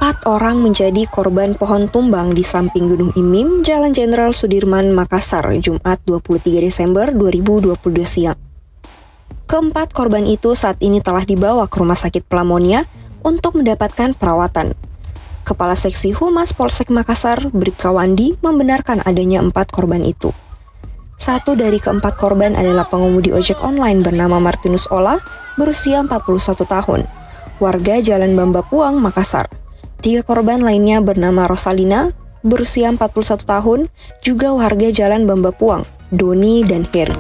4 orang menjadi korban pohon tumbang di samping Gunung Imim, Jalan Jenderal Sudirman, Makassar, Jumat 23 Desember 2022 siang. Keempat korban itu saat ini telah dibawa ke Rumah Sakit Pelamonia untuk mendapatkan perawatan. Kepala Seksi Humas Polsek Makassar, Bribka Wandi, membenarkan adanya 4 korban itu. Satu dari keempat korban adalah pengemudi ojek online bernama Martinus Ola, berusia 41 tahun, warga Jalan Bamba Puang, Makassar. 3 korban lainnya bernama Rosalina, berusia 41 tahun, juga warga Jalan Bamba Puang, Doni dan Heri.